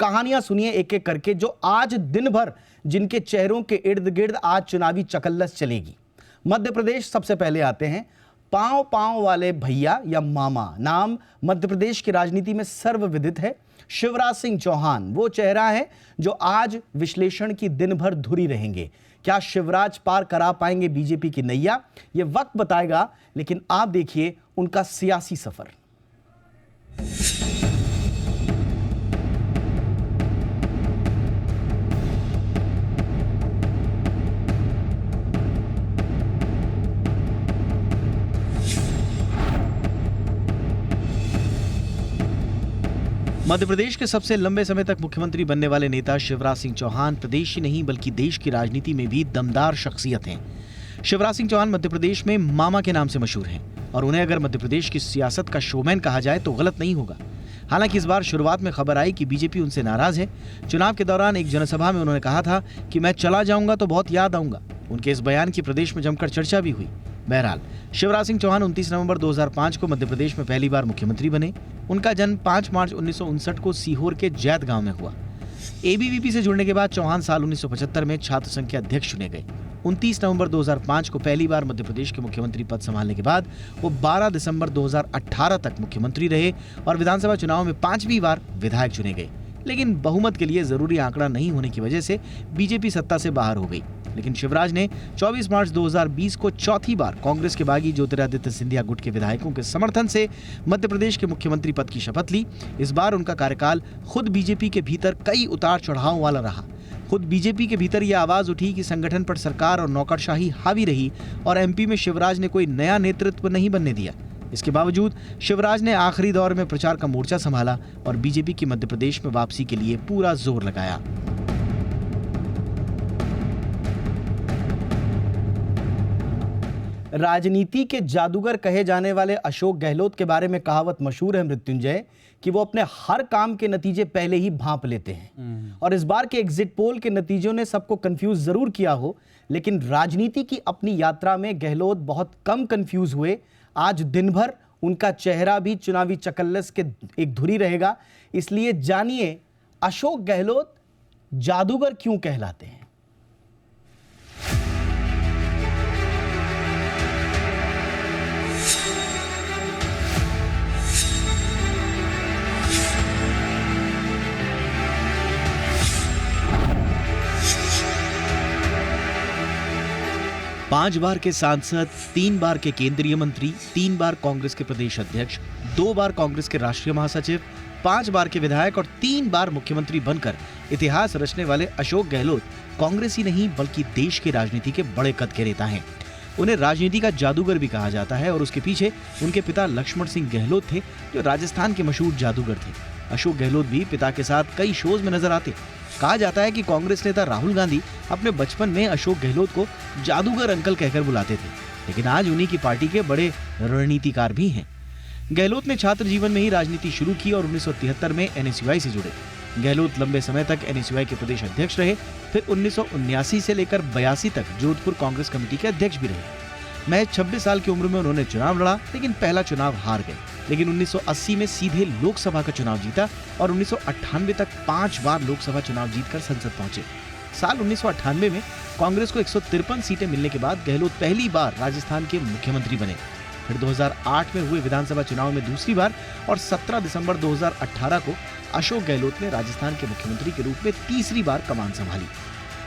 कहानियां सुनिए एक एक करके, जो आज दिन भर जिनके चेहरों के इर्द गिर्द आज चुनावी चकल्लस चलेगी। मध्य प्रदेश सबसे पहले आते हैं। पांव पांव वाले भैया या मामा नाम मध्य प्रदेश की राजनीति में सर्वविदित है। शिवराज सिंह चौहान वो चेहरा है जो आज विश्लेषण की दिन भर धुरी रहेंगे। क्या शिवराज पार करा पाएंगे बीजेपी की नैया, ये वक्त बताएगा, लेकिन आप देखिए उनका सियासी सफर। मध्य प्रदेश के सबसे लंबे समय तक मुख्यमंत्री बनने वाले नेता शिवराज सिंह चौहान प्रदेश ही नहीं बल्कि देश की राजनीति में भी दमदार शख्सियत हैं। शिवराज सिंह चौहान मध्य प्रदेश में मामा के नाम से मशहूर हैं और उन्हें अगर मध्य प्रदेश की सियासत का शोमैन कहा जाए तो गलत नहीं होगा। हालांकि इस बार शुरुआत में खबर आई कि बीजेपी उनसे नाराज है। चुनाव के दौरान एक जनसभा में उन्होंने कहा था कि मैं चला जाऊंगा तो बहुत याद आऊंगा। उनके इस बयान की प्रदेश में जमकर चर्चा भी हुई। बहरहाल शिवराज सिंह चौहान 29 नवंबर 2005 को मध्य प्रदेश में पहली बार मुख्यमंत्री बने। उनका जन्म 5 मार्च 1959 को सीहोर के जैत गांव में हुआ। एबीवीपी से जुड़ने के बाद चौहान साल 1975 में छात्र संघ के अध्यक्ष चुने गए। 29 नवंबर 2005 को पहली बार मध्य प्रदेश के मुख्यमंत्री पद संभालने के बाद वो 12 दिसंबर 2018 तक मुख्यमंत्री रहे और विधानसभा चुनाव में 5वीं बार विधायक चुने गए। लेकिन बहुमत के लिए जरूरी आंकड़ा नहीं होने की वजह से बीजेपी सत्ता से बाहर हो गई। लेकिन शिवराज ने 24 मार्च 2020 को चौथी बार कांग्रेस के बागी ज्योतिरादित्य सिंधिया गुट के विधायकों के समर्थन से मध्य प्रदेश के मुख्यमंत्री पद की शपथ ली। इस बार उनका कार्यकाल खुद बीजेपी के भीतर कई उतार चढ़ाव वाला रहा। खुद बीजेपी के भीतर यह आवाज उठी कि संगठन पर सरकार और नौकरशाही हावी रही और एमपी में शिवराज ने कोई नया नेतृत्व नहीं बनने दिया। इसके बावजूद शिवराज ने आखिरी दौर में प्रचार का मोर्चा संभाला और बीजेपी की मध्य प्रदेश में वापसी के लिए पूरा जोर लगाया। राजनीति के जादूगर कहे जाने वाले अशोक गहलोत के बारे में कहावत मशहूर है मृत्युंजय, कि वो अपने हर काम के नतीजे पहले ही भांप लेते हैं। और इस बार के एग्जिट पोल के नतीजों ने सबको कंफ्यूज जरूर किया हो, लेकिन राजनीति की अपनी यात्रा में गहलोत बहुत कम कंफ्यूज हुए। आज दिन भर उनका चेहरा भी चुनावी चकल्लस के एक धुरी रहेगा। इसलिए जानिए अशोक गहलोत जादूगर क्यों कहलाते हैं। 5 बार के सांसद, 3 बार के केंद्रीय मंत्री, 3 बार कांग्रेस के प्रदेश अध्यक्ष, 2 बार कांग्रेस के राष्ट्रीय महासचिव, 5 बार के विधायक और 3 बार मुख्यमंत्री बनकर इतिहास रचने वाले अशोक गहलोत कांग्रेस ही नहीं बल्कि देश की राजनीति के बड़े कद के नेता हैं। उन्हें राजनीति का जादूगर भी कहा जाता है और उसके पीछे उनके पिता लक्ष्मण सिंह गहलोत थे, जो राजस्थान के मशहूर जादूगर थे। अशोक गहलोत भी पिता के साथ कई शोज में नजर आते। कहा जाता है कि कांग्रेस नेता राहुल गांधी अपने बचपन में अशोक गहलोत को जादूगर अंकल कहकर बुलाते थे, लेकिन आज उन्हीं की पार्टी के बड़े रणनीतिकार भी हैं। गहलोत ने छात्र जीवन में ही राजनीति शुरू की और 1973 में एनएसयूआई से जुड़े। गहलोत लंबे समय तक एनएसयूआई के प्रदेश अध्यक्ष रहे, फिर 1979 से लेकर 82 तक जोधपुर कांग्रेस कमेटी के अध्यक्ष भी रहे। महज 26 साल की उम्र में उन्होंने चुनाव लड़ा, लेकिन पहला चुनाव हार गए। लेकिन 1980 में सीधे लोकसभा का चुनाव जीता और 1998 तक 5 बार लोकसभा चुनाव जीतकर संसद पहुंचे। साल 1998 में कांग्रेस को 153 सीटें मिलने के बाद गहलोत पहली बार राजस्थान के मुख्यमंत्री बने। फिर 2008 में हुए विधानसभा चुनाव में दूसरी बार और 17 दिसंबर 2018 को अशोक गहलोत ने राजस्थान के मुख्यमंत्री के रूप में तीसरी बार कमान संभाली।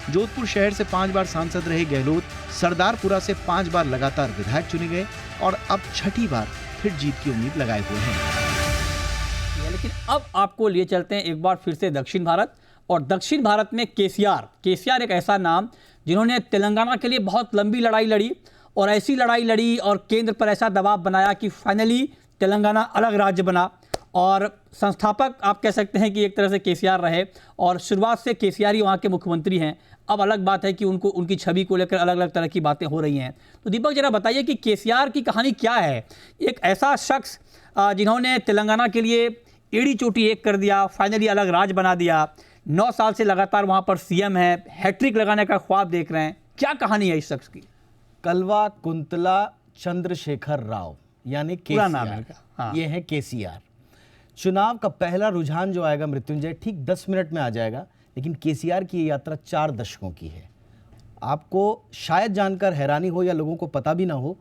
जोधपुर शहर से 5 बार सांसद रहे गहलोत सरदारपुरा से 5 बार लगातार विधायक चुने गए और अब 6ठी बार फिर जीत की उम्मीद लगाए हुए हैं। लेकिन अब आपको लिए चलते हैं एक बार फिर से दक्षिण भारत, और दक्षिण भारत में केसीआर एक ऐसा नाम जिन्होंने तेलंगाना के लिए बहुत लंबी लड़ाई लड़ी और ऐसी लड़ाई लड़ी और केंद्र पर ऐसा दबाव बनाया कि फाइनली तेलंगाना अलग राज्य बना। और संस्थापक आप कह सकते हैं कि एक तरह से केसीआर रहे और शुरुआत से केसीआर ही वहाँ के मुख्यमंत्री हैं। अब अलग बात है कि उनको उनकी छवि को लेकर अलग अलग तरह की बातें हो रही हैं। तो दीपक जरा बताइए कि केसीआर की कहानी क्या है। एक ऐसा शख्स जिन्होंने तेलंगाना के लिए एड़ी चोटी एक कर दिया, फाइनली अलग राज्य बना दिया, 9 साल से लगातार वहाँ पर सीएम है, हैट्रिक लगाने का ख्वाब देख रहे हैं। क्या कहानी है इस शख्स की? कलवा कुंतला चंद्रशेखर राव यानी पूरा नाम है केसीआर। ये है केसीआर। चुनाव का पहला रुझान जो आएगा मृत्युंजय, ठीक 10 मिनट में आ जाएगा, लेकिन केसीआर की ये यात्रा 4 दशकों की है। आपको शायद जानकर हैरानी हो या लोगों को पता भी ना हो,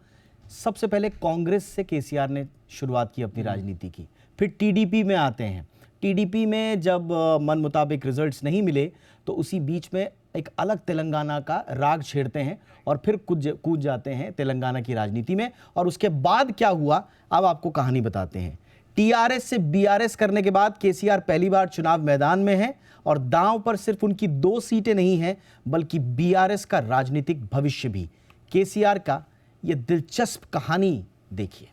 सबसे पहले कांग्रेस से केसीआर ने शुरुआत की अपनी राजनीति की, फिर टीडीपी में आते हैं। टीडीपी में जब मन मुताबिक रिजल्ट्स नहीं मिले तो उसी बीच में एक अलग तेलंगाना का राग छेड़ते हैं और फिर कूद जाते हैं तेलंगाना की राजनीति में। और उसके बाद क्या हुआ, अब आपको कहानी बताते हैं। टीआरएस से बीआरएस करने के बाद केसीआर पहली बार चुनाव मैदान में है और दांव पर सिर्फ उनकी 2 सीटें नहीं हैं, बल्कि बीआरएस का राजनीतिक भविष्य भी। केसीआर का यह दिलचस्प कहानी देखिए।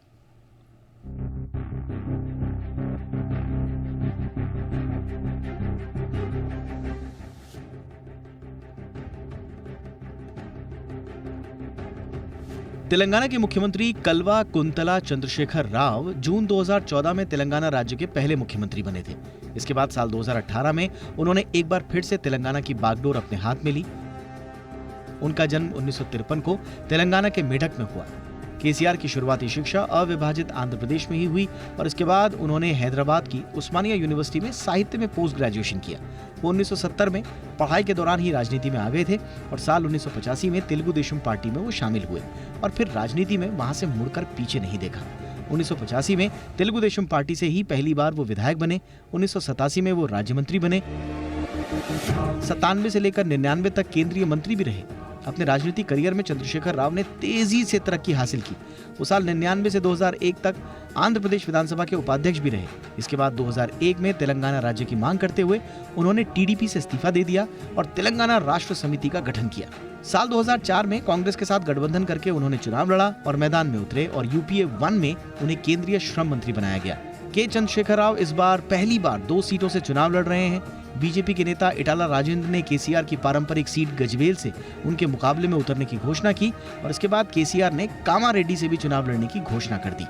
तेलंगाना के मुख्यमंत्री कल्वा कुंतला चंद्रशेखर राव जून 2014 में तेलंगाना राज्य के पहले मुख्यमंत्री बने थे। इसके बाद साल 2018 में उन्होंने एक बार फिर से तेलंगाना की बागडोर अपने हाथ में ली। उनका जन्म 1953 को तेलंगाना के मेढक में हुआ। केसीआर की शुरुआती शिक्षा अविभाजित आंध्र प्रदेश में ही हुई और इसके बाद उन्होंने हैदराबाद की उस्मानिया यूनिवर्सिटी में साहित्य में पोस्ट ग्रेजुएशन किया। वो 1970 में पढ़ाई के दौरान ही राजनीति में आ गए थे और साल 1985 में तेलुगु देशम पार्टी में वो शामिल हुए और फिर राजनीति में वहां से मुड़कर पीछे नहीं देखा। 1985 में तेलुगु देशम पार्टी से ही पहली बार वो विधायक बने। 1987 में वो राज्य मंत्री बने। 97 से लेकर 99 तक केंद्रीय मंत्री भी रहे। अपने राजनीतिक करियर में चंद्रशेखर राव ने तेजी से तरक्की हासिल की। वो साल 99 से 2001 तक आंध्र प्रदेश विधानसभा के उपाध्यक्ष भी रहे। इसके बाद 2001 में तेलंगाना राज्य की मांग करते हुए उन्होंने टीडीपी से इस्तीफा दे दिया और तेलंगाना राष्ट्र समिति का गठन किया। साल 2004 में कांग्रेस के साथ गठबंधन करके उन्होंने चुनाव लड़ा और मैदान में उतरे और यूपीए 1 में उन्हें केंद्रीय श्रम मंत्री बनाया गया। के चंद्रशेखर राव इस बार पहली बार 2 सीटों से चुनाव लड़ रहे हैं। बीजेपी के नेता इटाला राजेंद्र ने केसीआर की पारंपरिक सीट गजवेल से उनके मुकाबले में उतरने की घोषणा की और इसके बाद केसीआर ने कामारेड्डी से भी चुनाव लड़ने की घोषणा कर दी।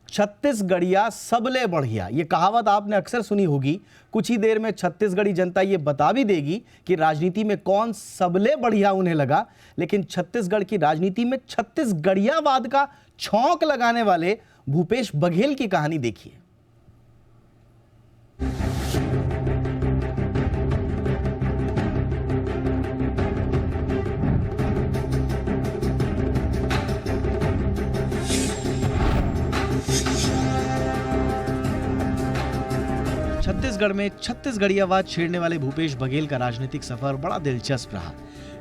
छत्तीसगढ़िया सबले बढ़िया, ये कहावत आपने अक्सर सुनी होगी। कुछ ही देर में छत्तीसगढ़ी जनता ये बता भी देगी कि राजनीति में कौन सबले बढ़िया उन्हें लगा। लेकिन छत्तीसगढ़ की राजनीति में छत्तीसगढ़ियावाद का छौंक लगाने वाले भूपेश बघेल की कहानी देखिए। छत्तीसगढ़ में छत्तीसगढ़ियावाद छेड़ने वाले भूपेश बघेल का राजनीतिक सफर बड़ा दिलचस्प रहा।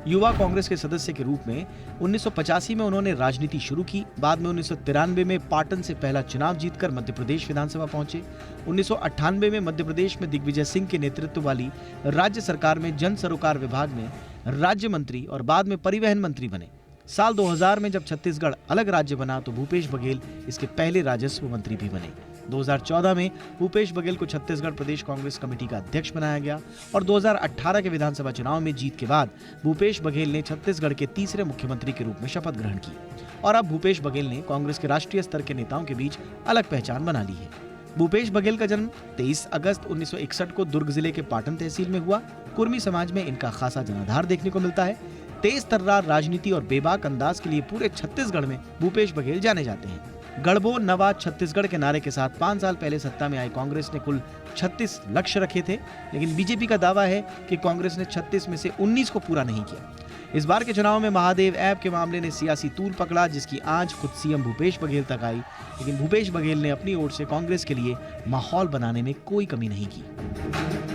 युवा कांग्रेस के सदस्य के रूप में 1985 में उन्होंने राजनीति शुरू की। बाद में 1993 में पाटन से पहला चुनाव जीतकर मध्य प्रदेश विधानसभा पहुंचे। 1998 में मध्य प्रदेश में दिग्विजय सिंह के नेतृत्व वाली राज्य सरकार में जन सरोकार विभाग में राज्य मंत्री और बाद में परिवहन मंत्री बने। साल 2000 में जब छत्तीसगढ़ अलग राज्य बना तो भूपेश बघेल इसके पहले राजस्व मंत्री भी बने। 2014 में भूपेश बघेल को छत्तीसगढ़ प्रदेश कांग्रेस कमेटी का अध्यक्ष बनाया गया और 2018 के विधानसभा चुनाव में जीत के बाद भूपेश बघेल ने छत्तीसगढ़ के तीसरे मुख्यमंत्री के रूप में शपथ ग्रहण की और अब भूपेश बघेल ने कांग्रेस के राष्ट्रीय स्तर के नेताओं के बीच अलग पहचान बना ली है। भूपेश बघेल का जन्म 23 अगस्त 1961 को दुर्ग जिले के पाटन तहसील में हुआ। कुर्मी समाज में इनका खासा जनाधार देखने को मिलता है। तेज तर्रार राजनीति और बेबाक अंदाज के लिए पूरे छत्तीसगढ़ में भूपेश बघेल जाने जाते हैं। गढ़बो नवा छत्तीसगढ़ के नारे के साथ 5 साल पहले सत्ता में आई कांग्रेस ने कुल 36 लक्ष्य रखे थे, लेकिन बीजेपी का दावा है कि कांग्रेस ने 36 में से 19 को पूरा नहीं किया। इस बार के चुनाव में महादेव ऐप के मामले ने सियासी तूल पकड़ा, जिसकी आंच खुद सीएम भूपेश बघेल तक आई, लेकिन भूपेश बघेल ने अपनी ओर से कांग्रेस के लिए माहौल बनाने में कोई कमी नहीं की।